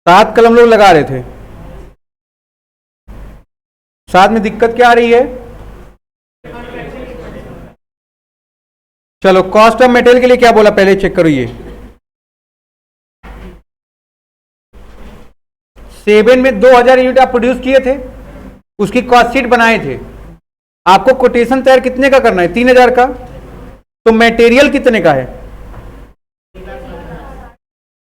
7 कलम लोग लगा रहे थे, साथ में दिक्कत क्या आ रही है? चलो कॉस्ट ऑफ मेटेरियल के लिए क्या बोला पहले चेक करो। ये 7 में 2000 यूनिट आप प्रोड्यूस किए थे, उसकी कॉस्ट शीट बनाए थे, आपको कोटेशन तैयार कितने का करना है? 3000 का। तो मटेरियल कितने का है?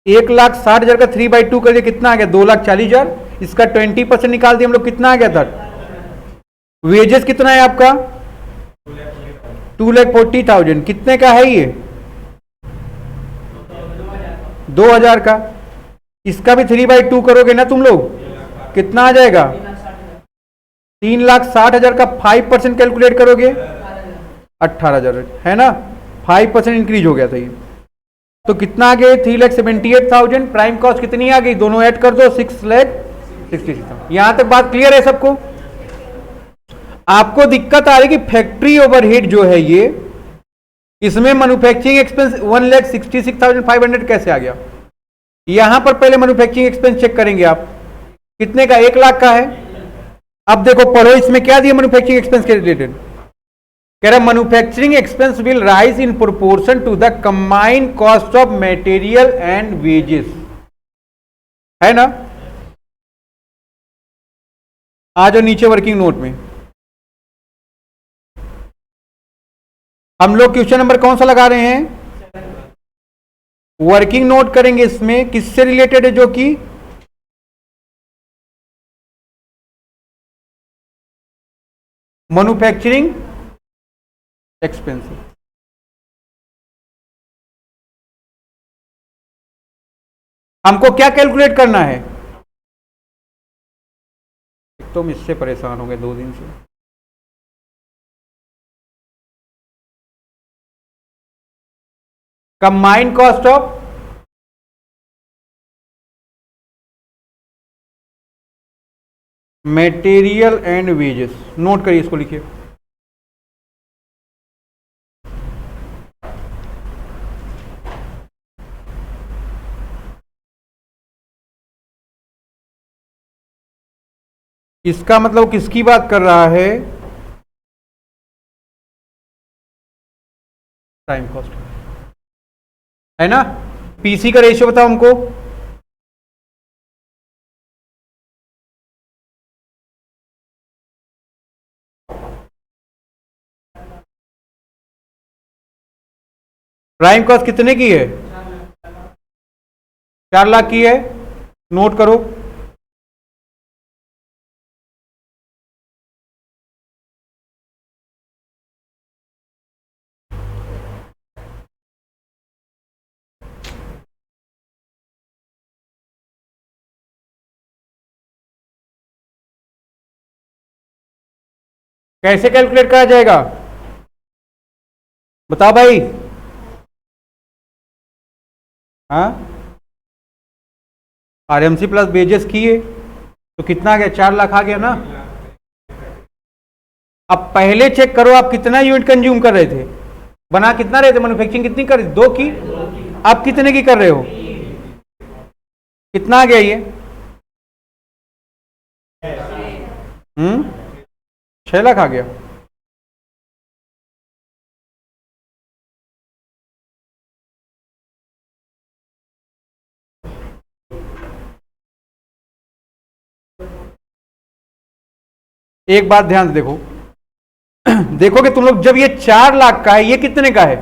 1,60,000 का 3/2 कर दिया, कितना आ गया? 2,40,000। इसका 20% निकाल दिया हम लोग, कितना आ गया था? वेजेस कितना है आपका? 2,40,000। कितने का है ये? 2,000 का। इसका भी 3/2 करोगे ना तुम लोग, कितना आ जाएगा? 3,60,000 का 5% कैलकुलेट करोगे, 18,000 है ना। 5% इंक्रीज हो गया था ये। तो कितना आ गया? 3,78,000। प्राइम कॉस्ट कितनी आ गई? दोनों ऐड कर दो, 6,66,000। यहां तक बात क्लियर है सबको? आपको दिक्कत आ रही कि फैक्ट्री ओवरहेड जो है ये, इसमें मैन्युफैक्चरिंग एक्सपेंस 1,66,500 कैसे आ गया? यहां पर पहले मैन्युफैक्चरिंग एक्सपेंस चेक करेंगे आप, कितने का? 1,00,000 का है। अब देखो पढ़ो, इसमें क्या दिया मैन्युफैक्चरिंग एक्सपेंस के रिलेटेड? कह रहा manufacturing expense will rise in proportion to the combined cost of material and wages, है ना। आ जाओ नीचे वर्किंग नोट में। हम लोग क्वेश्चन नंबर कौन सा लगा रहे हैं? वर्किंग नोट करेंगे। इसमें किससे रिलेटेड है? जो कि मैन्युफैक्चरिंग एक्सपेंसिव। हमको क्या कैलकुलेट करना है? तुम इससे परेशान हो गए 2 दिन से। Combined cost of material and wages. Note करिए, इसको लिखिए। इसका मतलब किसकी बात कर रहा है? टाइम कॉस्ट, है ना। पीसी का रेशियो बताओ हमको। प्राइम कॉस्ट कितने की है? 4,00,000 की है। नोट करो। कैसे कैलकुलेट करा जाएगा बताओ भाई? हाँ, आरएमसी प्लस वेजेस किए तो कितना आ गया? 4,00,000 आ गया ना। अब पहले चेक करो आप कितना यूनिट कंज्यूम कर रहे थे, बना कितना रहे थे, मैन्युफैक्चरिंग कितनी कर रहे थे? 2 की। अब कितने की कर रहे हो? कितना आ गया ये? 6,00,000 आ गया। एक बात ध्यान से देखो, देखोगे तुम लोग, जब ये 4,00,000 का है, ये कितने का है?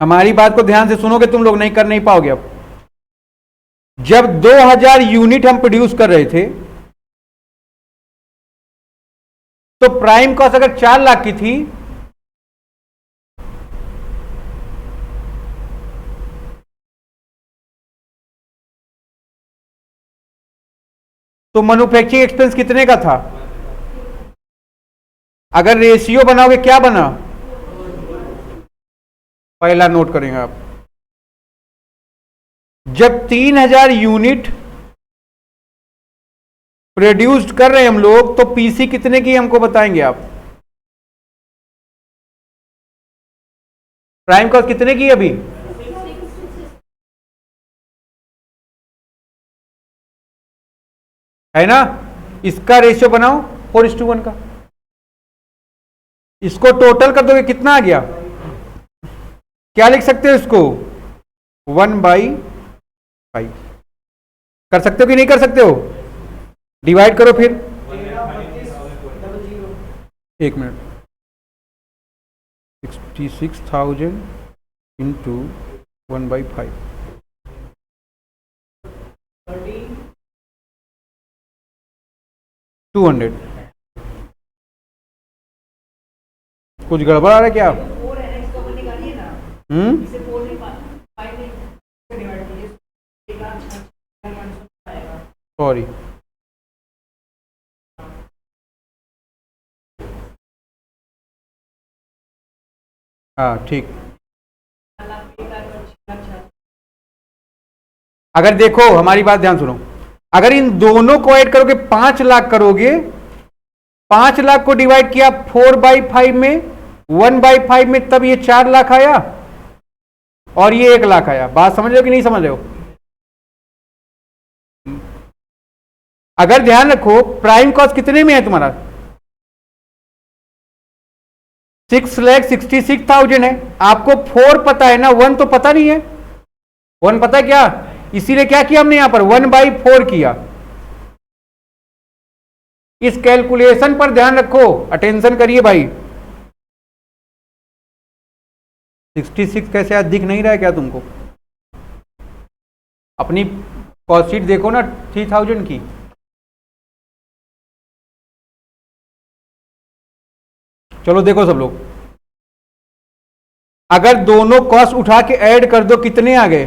हमारी बात को ध्यान से सुनोगे तुम लोग, नहीं कर नहीं पाओगे। अब जब 2,000 यूनिट हम प्रोड्यूस कर रहे थे, तो प्राइम कॉस्ट अगर 4,00,000 की थी, तो मैन्युफैक्चरिंग एक्सपेंस कितने का था? अगर रेशियो बनाओगे क्या बना? पहला नोट करेंगे आप, जब 3,000 यूनिट प्रोड्यूस्ड कर रहे हैं हम लोग, तो पीसी कितने की हमको बताएंगे आप? प्राइम कॉस्ट कितने की अभी? है ना। इसका रेशियो बनाओ 4:1 का, इसको टोटल कर दोगे कितना आ गया, क्या लिख सकते हो इसको 1/5 कर सकते हो कि नहीं कर सकते हो, डिवाइड करो फिर, एक मिनट, 66,000 इंटू 1/5 200। कुछ गड़बड़ आ रहा है क्या? सॉरी, हाँ ठीक। अगर देखो हमारी बात ध्यान सुनो, अगर इन दोनों को ऐड करोगे 5 लाख करोगे, 5 लाख को डिवाइड किया 4/5 में, 1/5 में, तब ये 4 लाख आया और ये 1 लाख आया। बात समझ रहे हो कि नहीं समझ रहे हो? अगर ध्यान रखो प्राइम कॉस्ट कितने में है तुम्हारा, 6,66,000 है। आपको 4 पता है ना, 1 तो पता नहीं है। 1 पता है क्या, इसीलिए क्या किया हमने यहां पर 1/4 किया। इस कैलकुलेशन पर ध्यान रखो, अटेंशन करिए भाई। 66 कैसे आज दिख नहीं रहा है क्या तुमको? अपनी कॉस्ट शीट देखो ना 3,000 की। चलो देखो सब लोग, अगर दोनों कॉस्ट उठा के ऐड कर दो कितने आ गए,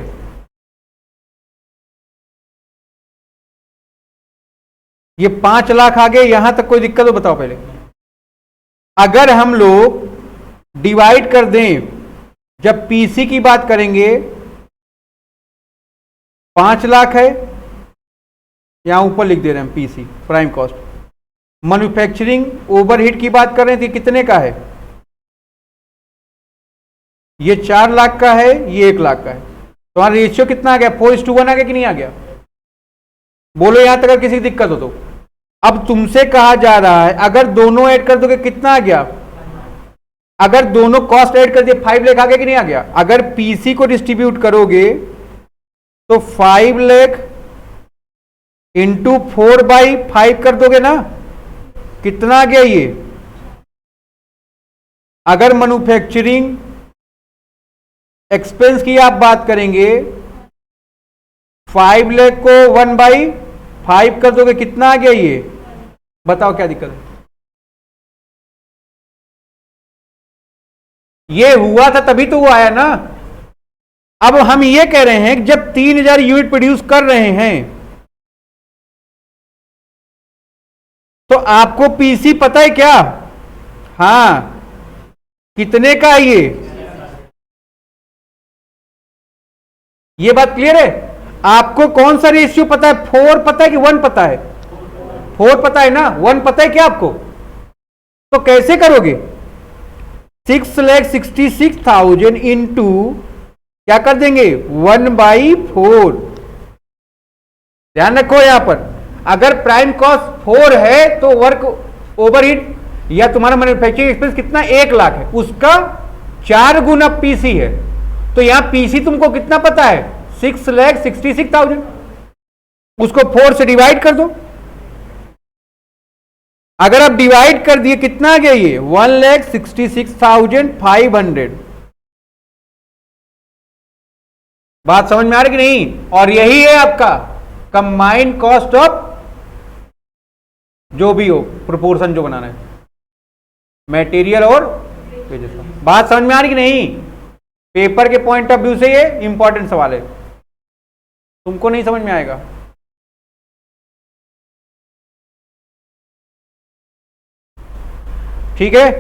ये 5 लाख आ गए। यहां तक कोई दिक्कत हो बताओ पहले। अगर हम लोग डिवाइड कर दें, जब पीसी की बात करेंगे 5 लाख है, यहां ऊपर लिख दे रहे हैं PC prime cost. Manufacturing overhead की बात कर रहे थे, कितने का है, ये 4 लाख का है, ये 1 लाख का है। तो वहां रेशियो कितना आ गया, 4:1 आ गया कि नहीं आ गया? बोलो यहां तक अगर किसी की दिक्कत हो तो। अब तुमसे कहा जा रहा है अगर दोनों ऐड कर दोगे कितना आ गया, अगर दोनों कॉस्ट ऐड कर दिए 5 लाख आ गया कि नहीं आ गया? अगर पीसी को डिस्ट्रीब्यूट करोगे तो 5 लाख इंटू 4/5 कर दोगे ना, कितना आ गया ये? अगर मैन्युफैक्चरिंग एक्सपेंस की आप बात करेंगे, 5 लाख को 1/5 कर दोगे, कितना आ गया ये? बताओ क्या दिक्कत है? ये हुआ था तभी तो वो आया ना। अब हम ये कह रहे हैं कि जब 3,000 यूनिट प्रोड्यूस कर रहे हैं तो आपको पीसी पता है क्या? हां, कितने का है ये बात क्लियर है? आपको कौन सा रेशियो पता है, 4 पता है कि 1 पता है? 4 पता है ना, 1 पता है क्या आपको? तो कैसे करोगे, 6,66,000 इंटू क्या कर देंगे 1/4। ध्यान रखो यहां पर, अगर प्राइम कॉस्ट 4 है तो वर्क ओवरहेड या तुम्हारा मैन्युफैक्चरिंग एक्सपेंस कितना 1 लाख है, उसका 4 गुना पीसी है। तो यहां पीसी तुमको कितना पता है, 6,66,000, उसको 4 से डिवाइड कर दो। अगर आप डिवाइड कर दिए कितना आ गया ये 1,66,500। बात समझ में आ रही कि नहीं? और यही है आपका कंबाइंड कॉस्ट ऑफ, जो भी हो प्रोपोर्शन जो बनाना है, मटेरियल और वेजेस का। बात समझ में आ रही कि नहीं? पेपर के पॉइंट ऑफ व्यू से ये इंपॉर्टेंट सवाल है, तुमको नहीं समझ में आएगा। ठीक है,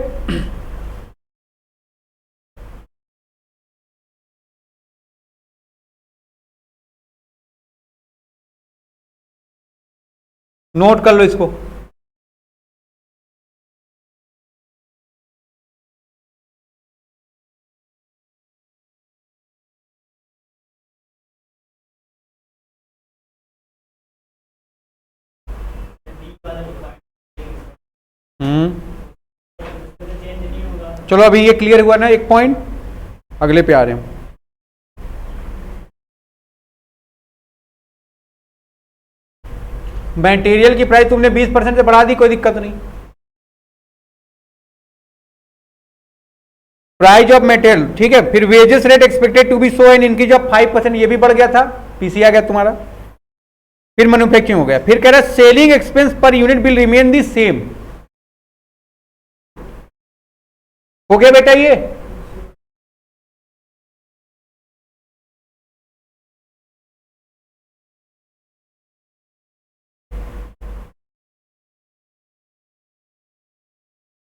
नोट कर लो इसको। चलो अभी ये क्लियर हुआ ना एक पॉइंट, अगले पे आ रहे हैं। मटेरियल की प्राइस तुमने 20% से बढ़ा दी, कोई दिक्कत नहीं। प्राइस ऑफ मेटेरियल, ठीक है। फिर wages rate expected to be so an increase of 5%, ये भी बढ़ गया था, पीसी आ गया तुम्हारा। फिर मैन्युफैक्चरिंग हो गया। फिर कह रहा है selling expense per unit will remain the same. हो गया बेटा ये।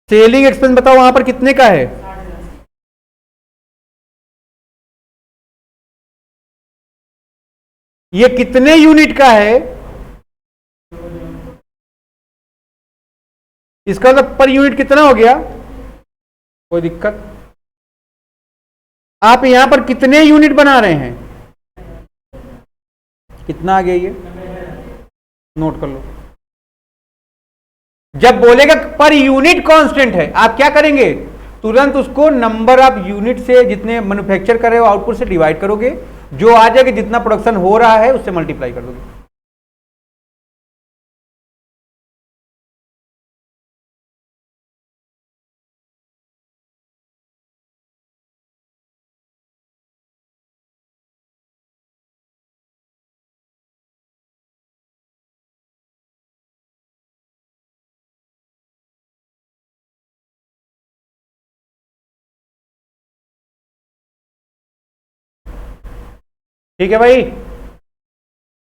सेलिंग एक्सपेंस बताओ वहां पर कितने का है? ये कितने यूनिट का है? इसका मतलब पर यूनिट कितना हो गया? कोई दिक्कत? आप यहां पर कितने यूनिट बना रहे हैं? कितना आ गया ये? नोट कर लो। जब बोलेगा पर यूनिट कांस्टेंट है, आप क्या करेंगे? तुरंत उसको नंबर ऑफ यूनिट से, जितने मैन्युफैक्चर कर रहे हो आउटपुट से डिवाइड करोगे, जो आ जाएगा जितना प्रोडक्शन हो रहा है उससे मल्टीप्लाई कर दोगे। ठीक है भाई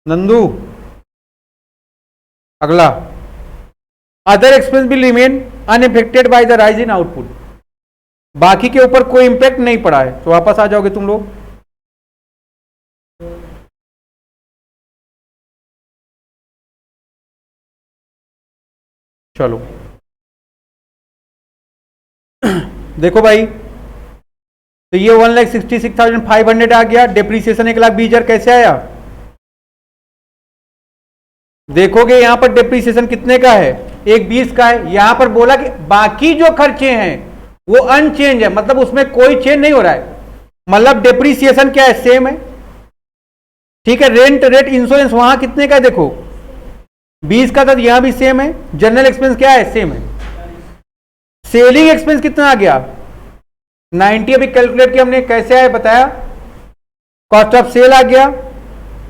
नंदू। अगला, other expense will remain unaffected by the rise in output. बाकी के ऊपर कोई इंपैक्ट नहीं पड़ा है, तो वापस आ जाओगे तुम लोग। चलो देखो भाई, तो ये 1,66,500 आ गया। डेप्रीसिएशन 1,20,000 कैसे आया? देखोगे यहां पर डेप्रीसिएशन कितने का है? 1,20 का है। यहां पर बोला कि बाकी जो खर्चे हैं वो अनचेंज है, मतलब उसमें कोई चेंज नहीं हो रहा है। मतलब डेप्रीसिएशन क्या है? सेम है। ठीक है। रेंट रेट इंश्योरेंस वहां कितने का है? देखो 20 का था, यहां भी सेम है। जनरल एक्सपेंस क्या है? सेम है। सेलिंग एक्सपेंस कितना आ गया? 90। अभी कैलकुलेट किया हमने, कैसे आया बताया? कॉस्ट ऑफ सेल आ गया।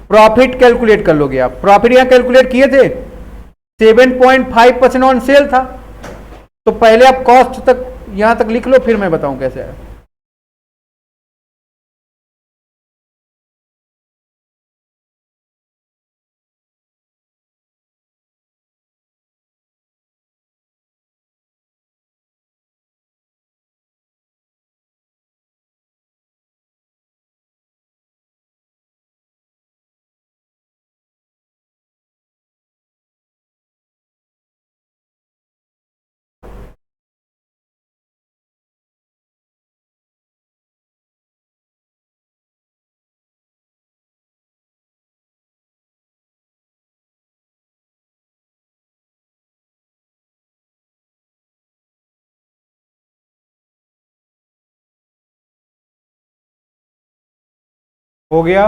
प्रॉफिट कैलकुलेट कर लोगे आप। प्रॉफिट यहां कैलकुलेट किए थे, 7.5% ऑन सेल था। तो पहले आप कॉस्ट तक यहां तक लिख लो, फिर मैं बताऊं कैसे आया। हो गया।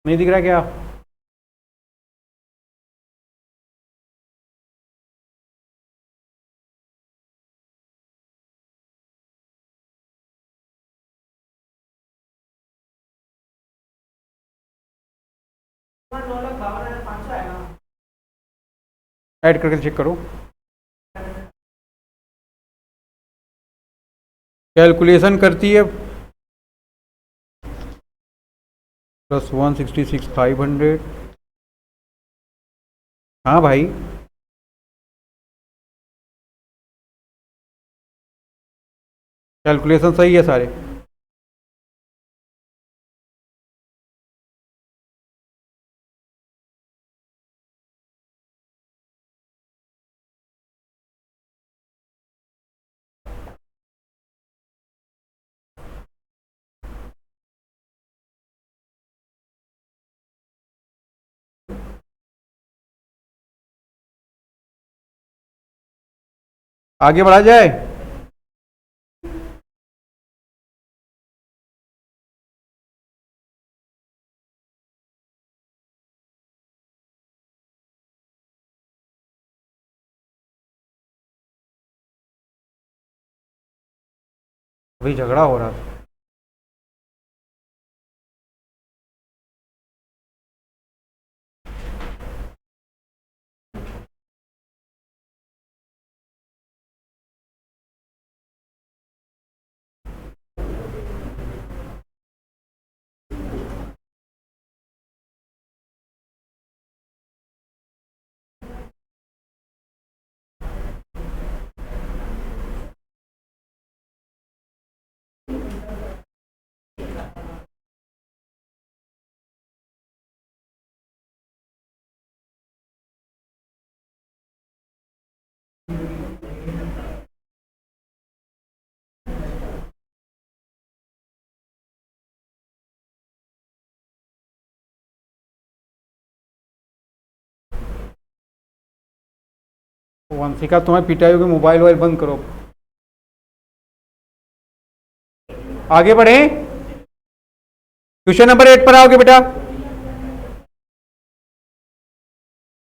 नहीं दिख रहा क्या? ऐड करके चेक करो। कैलकुलेशन करती है +166,500। हाँ भाई, कैलकुलेशन सही है सारे। आगे बढ़ा जाए। अभी झगड़ा हो रहा था। वंशिका तुम्हें पिटाई होगी, मोबाइल वोबाइल बंद करो। आगे बढ़े, क्वेश्चन नंबर 8 पर आओगे बेटा।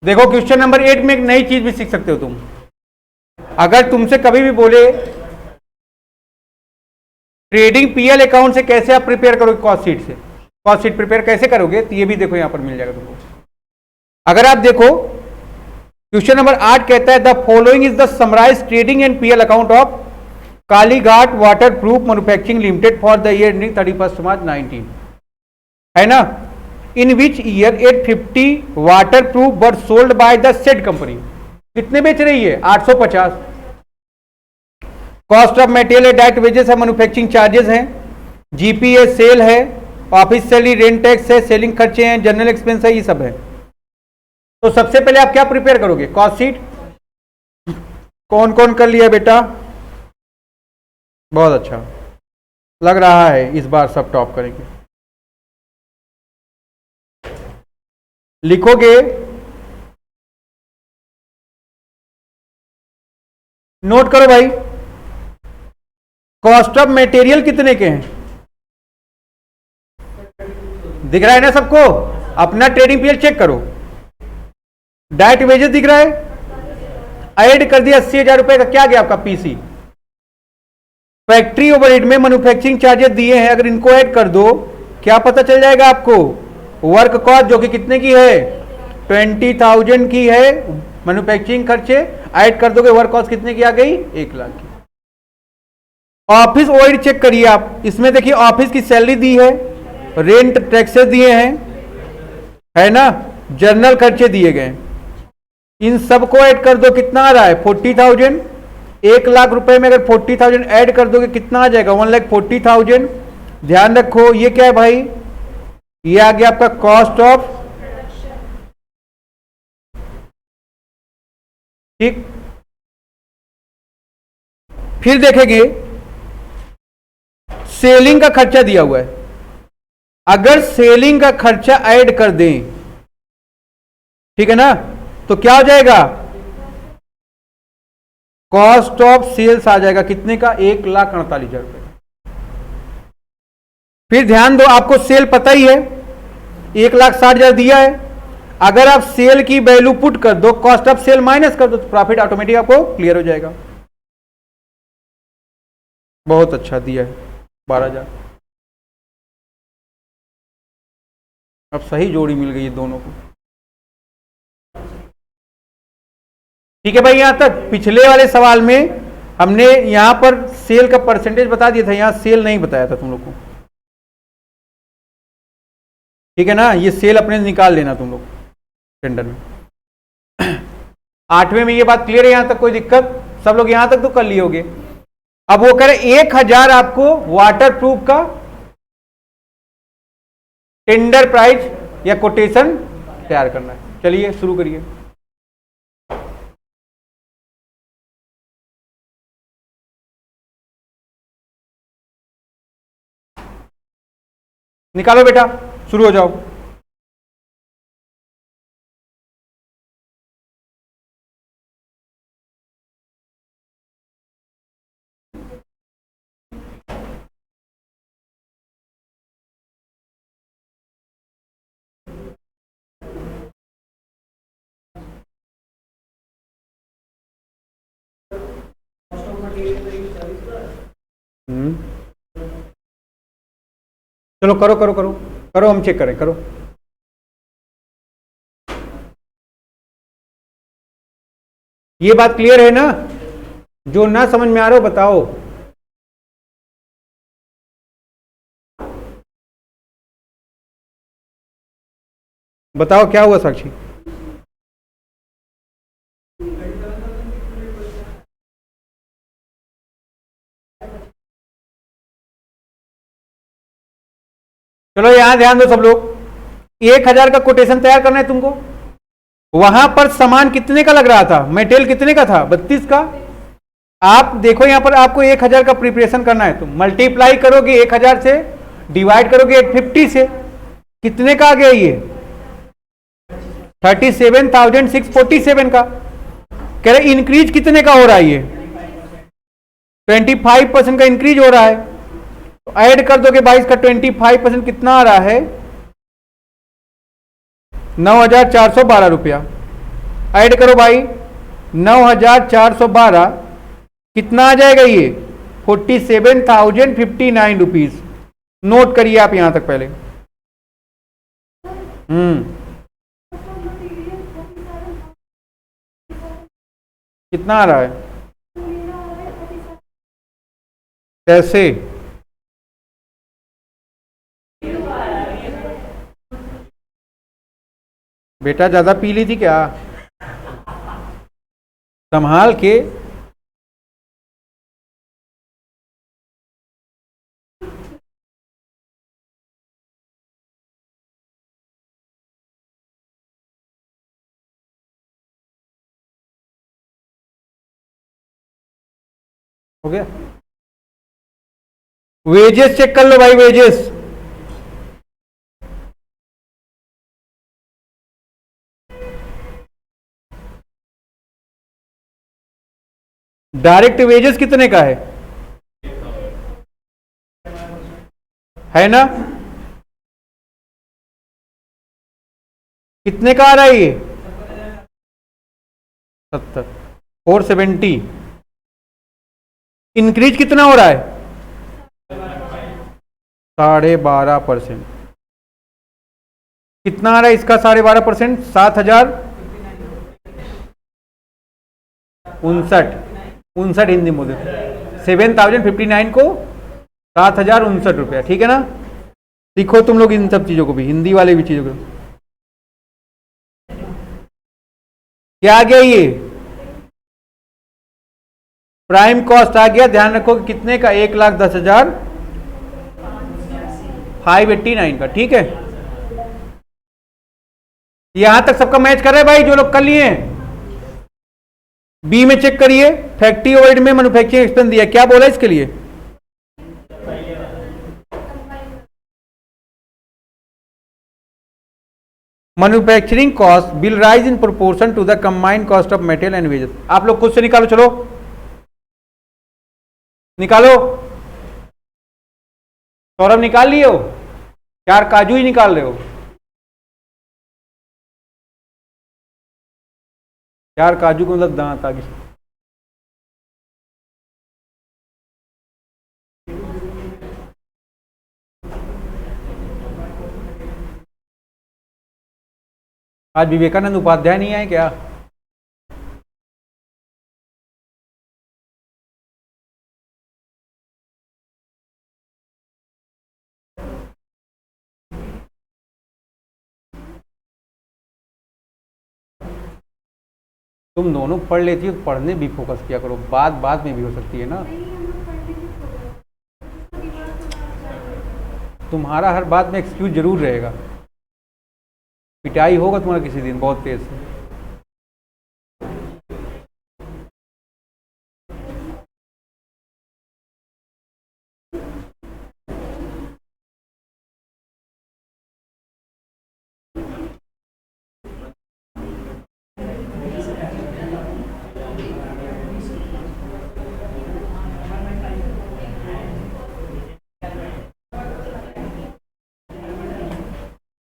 देखो क्वेश्चन नंबर 8 में एक नई चीज भी सीख सकते हो तुम। अगर तुमसे कभी भी बोले ट्रेडिंग पीएल अकाउंट से कैसे आप प्रिपेयर करोगे, कॉस्ट शीट से कॉस्ट शीट प्रिपेयर कैसे करोगे, तो ये भी देखो यहां पर मिल जाएगा तुमको। अगर आप देखो क्वेश्चन नंबर 8 कहता है the following is the summarise trading and PL account of Kalighat waterproof manufacturing limited for the year ending 31 March 19, है ना। In which year 850 waterproof but sold by the said company. कितने बेच रही है, 850। Cost of material direct wages है, manufacturing charges हैं, GP है, sale है, ऑफिस सैलरी, रेंट टैक्स है, सेलिंग खर्चे हैं, जनरल एक्सपेंस है, ये सब है। तो सबसे पहले आप क्या प्रिपेयर करोगे, कॉस्ट शीट। कौन कौन कर लिया बेटा, बहुत अच्छा लग रहा है, इस बार सब टॉप करेंगे। लिखोगे नोट करो भाई, कॉस्ट ऑफ मटेरियल कितने के हैं, दिख रहा है ना सबको। अपना ट्रेडिंग पीरियड चेक करो, डायरेक्ट वेजेस दिख रहा है, ऐड कर दिया 80,000 रुपए का, क्या गया आपका पीसी। फैक्ट्री ओवरहेड में मैन्युफैक्चरिंग चार्जेस दिए हैं, अगर इनको ऐड कर दो क्या पता चल जाएगा आपको, वर्क कॉस्ट जो कि कितने की है, 20,000 की है, मैन्युफैक्चरिंग खर्चे ऐड कर दोगे, वर्क कॉस्ट कितने की आ गई, 1 लाख की। ऑफिस ओवरहेड चेक करिए आप, इसमें देखिए ऑफिस की सैलरी दी है, रेंट टैक्सेस दिए हैं, है ना, जनरल खर्चे दिए गए, इन सबको ऐड कर दो, कितना आ रहा है 40,000। 1 लाख रुपए में अगर 40,000 ऐड कर दोगे कितना आ जाएगा, 1,40,000। ध्यान रखो ये क्या है भाई, ये आ गया आपका कॉस्ट ऑफ, ठीक। फिर देखेंगे सेलिंग का खर्चा दिया हुआ है, अगर सेलिंग का खर्चा ऐड कर दें, ठीक है ना, तो क्या हो जाएगा, कॉस्ट ऑफ सेल्स आ जाएगा कितने का, 1,48,000 रुपए। फिर ध्यान दो, आपको सेल पता ही है 1,60,000 दिया है, अगर आप सेल की वैल्यू पुट कर दो, कॉस्ट ऑफ सेल माइनस कर दो, तो प्रॉफिट ऑटोमेटिक आपको क्लियर हो जाएगा। बहुत अच्छा दिया है 12,000। अब सही जोड़ी मिल गई है दोनों को, ठीक है भाई। यहां तक पिछले वाले सवाल में हमने यहां पर सेल का परसेंटेज बता दिया था, यहां सेल नहीं बताया था तुम लोग को, ठीक है ना, ये सेल अपने निकाल लेना तुम लोग टेंडर में। 8वें में ये बात क्लियर है, यहां तक कोई दिक्कत, सब लोग यहां तक तो कर लिए होगे। अब वो कह रहे 1,000 आपको वाटर प्रूफ का टेंडर प्राइस या कोटेशन तैयार करना है। चलिए शुरू करिए। निकालो बेटा, शुरू हो जाओ। चलो करो करो करो करो, हम चेक करें, करो। ये बात क्लियर है ना? जो ना समझ में आ रहा हो बताओ। बताओ क्या हुआ साक्षी? चलो यहां ध्यान दो सब लोग। 1000 का कोटेशन तैयार करना है तुमको। वहां पर सामान कितने का लग रहा था? मेटेरियल कितने का था? 32 का। आप देखो यहां पर आपको 1000 का प्रिपरेशन करना है, तुम मल्टीप्लाई करोगे 1000 से, डिवाइड करोगे 850 से, कितने का आ गया ये? 37,647 का। कह रहे इंक्रीज कितने का हो रहा है? ये 25% का इंक्रीज हो रहा है। तो ऐड कर दोगे 22 का 25% कितना आ रहा है? 9,412 रुपया। ऐड करो भाई, 9,412 कितना आ जाएगा ये? 47,059 रुपीज। नोट करिए आप यहां तक पहले। कितना आ रहा है? कैसे? बेटा ज्यादा पी ली थी क्या? संभाल के। हो गया? वेजेस चेक कर लो भाई, वेजेस। डायरेक्ट वेजेस कितने का है ना? कितने का आ रहा है ये? 70, 470। इंक्रीज कितना हो रहा है? 12.5%। कितना आ रहा है इसका 12.5%? 7,059 हिंदी में बोलते, 7,059 को 7,059 रुपया। ठीक है ना? लिखो तुम लोग इन सब चीजों को भी, हिंदी वाले भी चीजों को। क्या आ गया ये? प्राइम कॉस्ट आ गया। ध्यान रखो कि कितने का? 1,10,589 का। ठीक है, यहां तक सबका मैच कर रहा है भाई? जो लोग कर लिए बी में चेक करिए। फैक्ट्री ओवरहेड में मैन्युफैक्चरिंग एक्सपेंस दिया, क्या बोला इसके लिए? Manufacturing cost will rise in proportion to the combined cost of material and wages. आप लोग खुद से निकालो, चलो निकालो। सौरभ निकाल लिए हो? 4 काजू ही निकाल रहे हो? 4 काजू को मतलब दांत आगे। आज विवेकानंद उपाध्याय नहीं आए क्या? तुम दोनों पढ़ लेती हो, पढ़ने भी फोकस किया करो, बात बात में भी हो सकती है ना। तुम्हारा हर बात में एक्सक्यूज जरूर रहेगा। पिटाई होगा तुम्हारा किसी दिन बहुत तेज से।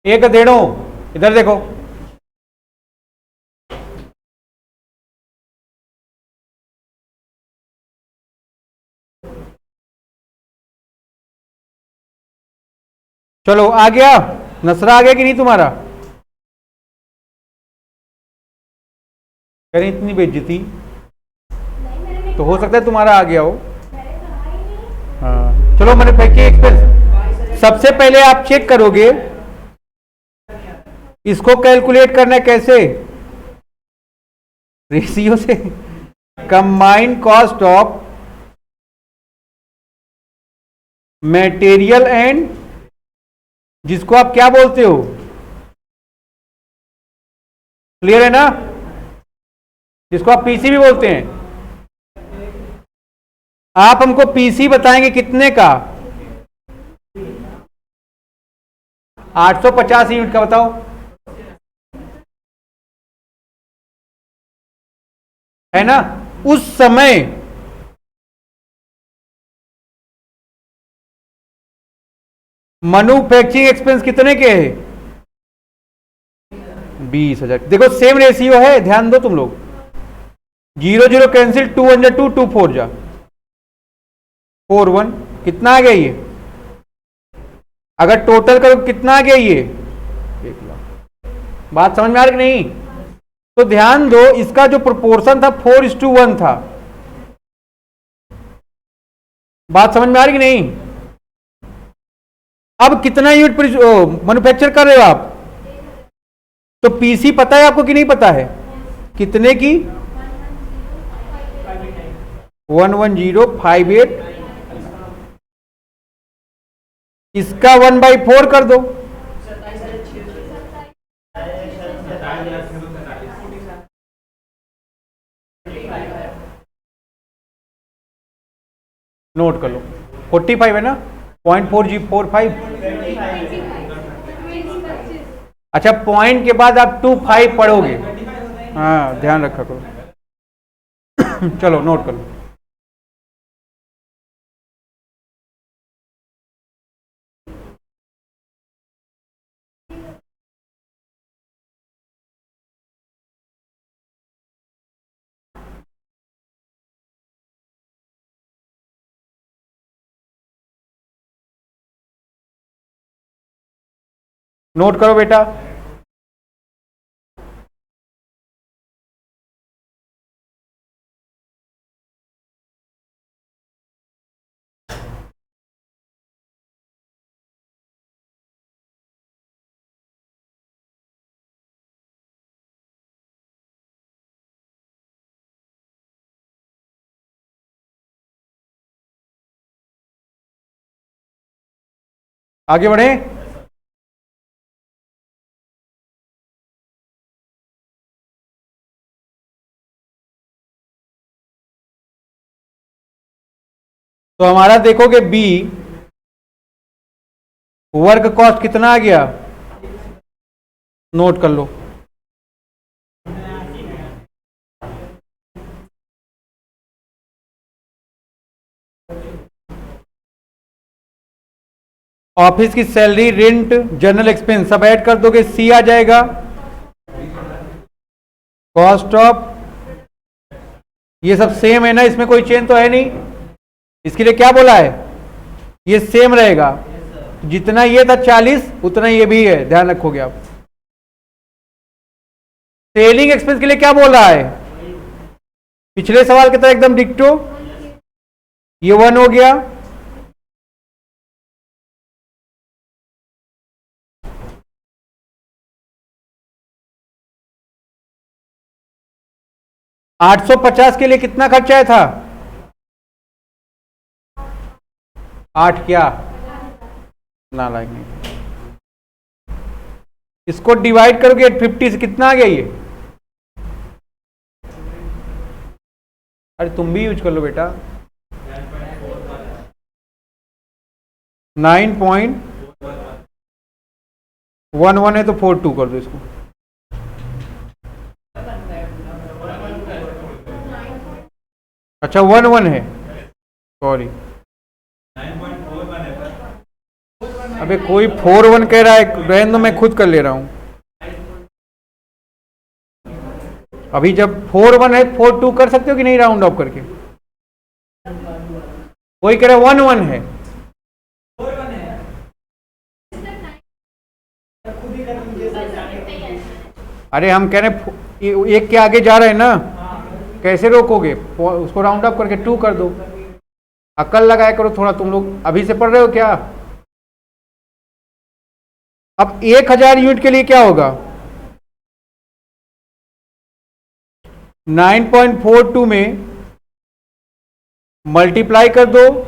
एक डेढ़ो, इधर देखो। चलो आ गया, नसरा आ गया कि नहीं तुम्हारा? कह रही इतनी बेइज्जती, तो हो सकता है तुम्हारा आ गया हो। हाँ चलो, मैन्युफैक्चरिंग एक्सपेंस सबसे पहले आप चेक करोगे, इसको कैलकुलेट करना है कैसे? रेशियो से। Combined cost of material and, जिसको आप क्या बोलते हो? क्लियर है ना? जिसको आप पीसी भी बोलते हैं। आप हमको पीसी बताएंगे कितने का? 850 यूनिट का बताओ। है ना? उस समय मैन्युफैक्चरिंग एक्सपेंस कितने के है? 20,000। देखो सेम रेशियो है, ध्यान दो तुम लोग। 0 0 कैंसिल, 2 1 जा 2, 2 4 जा 4 1, कितना आ गया ये? अगर टोटल करो कितना आ गया ये? 1 लाख। बात समझ में आ रही नहीं? तो ध्यान दो, इसका जो प्रोपोर्शन था 4:1 था। बात समझ में आ रही कि नहीं? अब कितना यूनिट मैन्युफैक्चर कर रहे हो आप? तो पीसी पता है आपको कि नहीं पता है? कितने की? 11058। इसका 1/4 कर दो। नोट कर लो, 45 है ना? 0.4G45। अच्छा, पॉइंट के बाद आप 25 पढ़ोगे। हाँ ध्यान रखा करो। चलो नोट कर लो। नोट करो बेटा। आगे बढ़े। तो हमारा देखोगे बी, वर्क कॉस्ट कितना आ गया? नोट कर लो। ऑफिस की सैलरी, रेंट, जनरल एक्सपेंस सब ऐड कर दोगे, सी आ जाएगा। कॉस्ट ऑफ, ये सब सेम है ना, इसमें कोई चेंज तो है नहीं। इसके लिए क्या बोला है? ये सेम रहेगा। जितना ये था 40, उतना ये भी है, ध्यान रखोगे आप। सेलिंग एक्सपेंस के लिए क्या बोल रहा है? पिछले सवाल की तरह एकदम डिक्टो। ये 1 हो गया। $850 के लिए कितना खर्चा आया था? 8 क्या ना लाएंगे। इसको डिवाइड करोगे 850 से, कितना आ गया ये? अरे तुम भी यूज कर लो बेटा। 9.11 है तो 42 कर दो इसको। अच्छा 11 है, सॉरी। अबे कोई 41 कह रहा है, रहने दो, मैं खुद कर ले रहा हूं। अभी जब 41 है 42 कर सकते हो कि नहीं, राउंड ऑफ करके? कोई कह रहा है 11 है। अरे हम कह रहे एक के आगे जा रहे हैं ना, कैसे रोकोगे? उसको राउंड अप करके 2 कर दो। अकल लगाया करो थोड़ा, तुम लोग अभी से पढ़ रहे हो क्या? अब 1000 यूनिट के लिए क्या होगा? 9.42 में मल्टीप्लाई कर दो,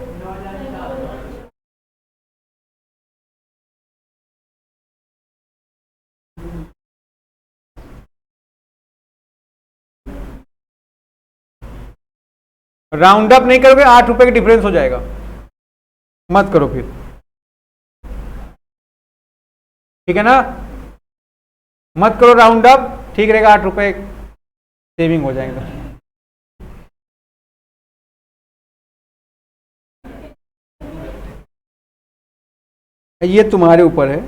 राउंड अप नहीं करोगे 8 रुपए का डिफरेंस हो जाएगा, मत करो फिर, ठीक है ना? मत करो राउंड अप, ठीक रहेगा, 8 रुपए सेविंग हो जाएगा। ये तुम्हारे ऊपर है।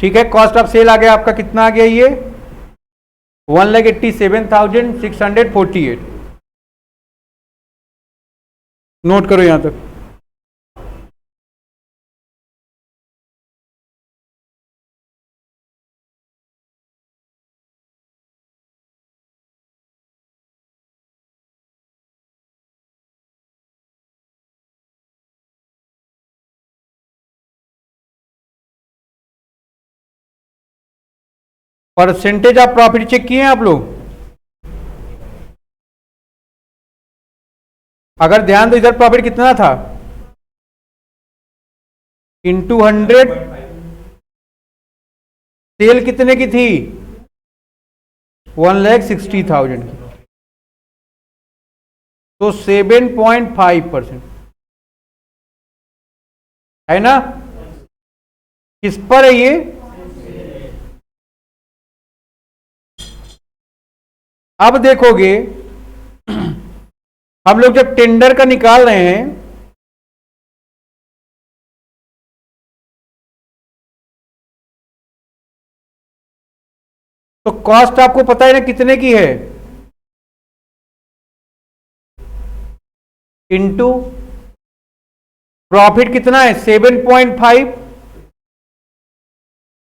ठीक है, कॉस्ट ऑफ सेल आ गया आपका, कितना आ गया ये? 1,87,648। नोट करो यहां तक। परसेंटेज ऑफ प्रॉफिट चेक किए हैं आप लोग? अगर ध्यान दो, इधर प्रॉफिट कितना था? इंटू 100। सेल कितने की थी? 1,60,000 की, तो 7.5% है ना? किस पर है ये? अब देखोगे हम लोग जब टेंडर का निकाल रहे हैं तो कॉस्ट आपको पता है ना कितने की है? इंटू प्रॉफिट कितना है? 7.5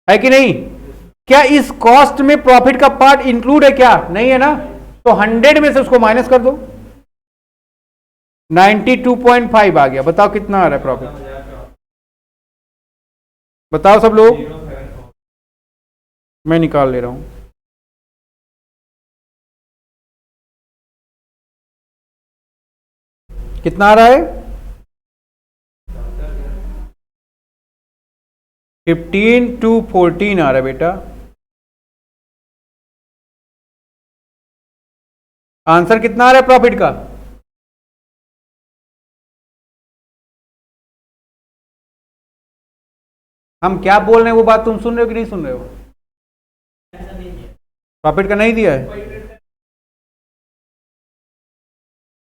है कि नहीं? क्या इस कॉस्ट में प्रॉफिट का पार्ट इंक्लूड है क्या? नहीं है ना, तो 100 में से उसको माइनस कर दो, 92.5 आ गया। बताओ कितना आ रहा है प्रॉफिट? बताओ सब लोग, मैं निकाल ले रहा हूं। कितना आ रहा है? 15 to 14 आ रहा है बेटा। आंसर कितना आ रहा है प्रॉफिट का? हम क्या बोल रहे हैं वो बात तुम सुन रहे हो कि नहीं सुन रहे हो? प्रॉफिट का नहीं दिया है?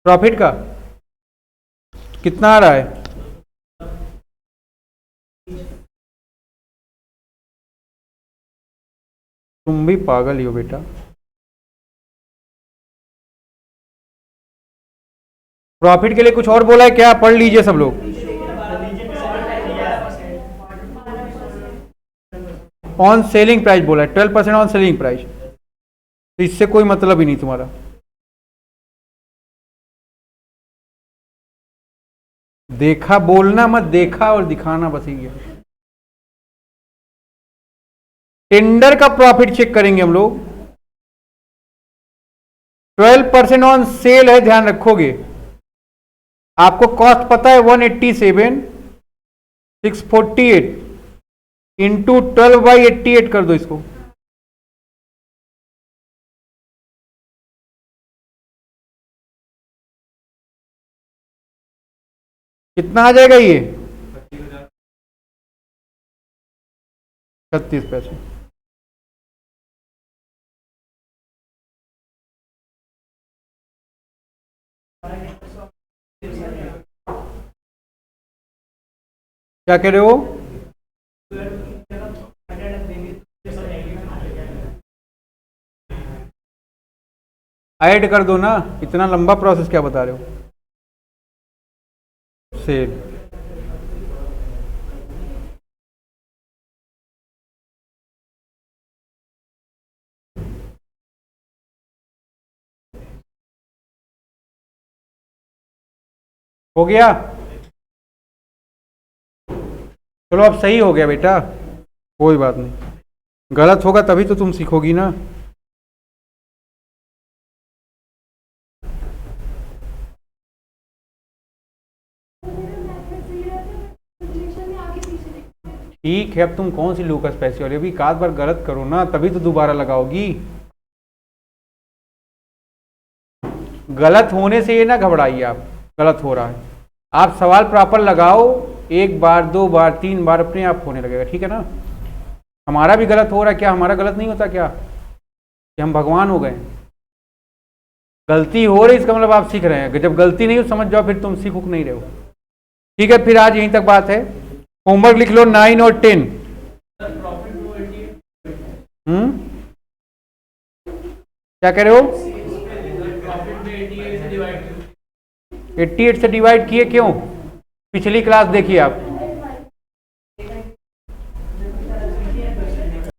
प्रॉफिट का कितना आ रहा है? तुम भी पागल ही हो बेटा। प्रॉफिट के लिए कुछ और बोला है क्या? पढ़ लीजिए सब लोग। ऑन सेलिंग प्राइस बोला है, 12% ऑन सेलिंग प्राइस, तो इससे कोई मतलब ही नहीं तुम्हारा। देखा बोलना मत, देखा और दिखाना बस ही है। टेंडर का प्रॉफिट चेक करेंगे हम लोग। 12% ऑन सेल है, ध्यान रखोगे। आपको कॉस्ट पता है 187,648 इंटू 12/88 कर दो इसको, कितना आ जाएगा ये? 36 पैसे। क्या कह रहे हो? ऐड कर दो ना, इतना लंबा प्रोसेस क्या बता रहे हो? सेल। हो गया? चलो अब सही हो गया बेटा, कोई बात नहीं, गलत होगा तभी तो तुम सीखोगी ना। ठीक है, अब तुम कौन सी लूकस पैसे वाली, अभी एक आध बार गलत करो ना तभी तो दोबारा लगाओगी। गलत होने से ये ना घबराइए आप, गलत हो रहा है, आप सवाल प्रॉपर लगाओ, एक बार दो बार तीन बार अपने आप होने लगेगा, ठीक है ना। हमारा भी गलत हो रहा है, क्या हमारा गलत नहीं होता क्या कि हम भगवान हो गए? गलती हो रही इसका मतलब आप सीख रहे हैं, जब गलती नहीं हो समझ जाओ फिर तुम सीख नहीं रहे हो। ठीक है, फिर आज यहीं तक बात है, होमवर्क लिख लो 9 और 10। क्या कह रहे हो? 88 से डिवाइड किए क्यों? पिछली क्लास देखिए आप,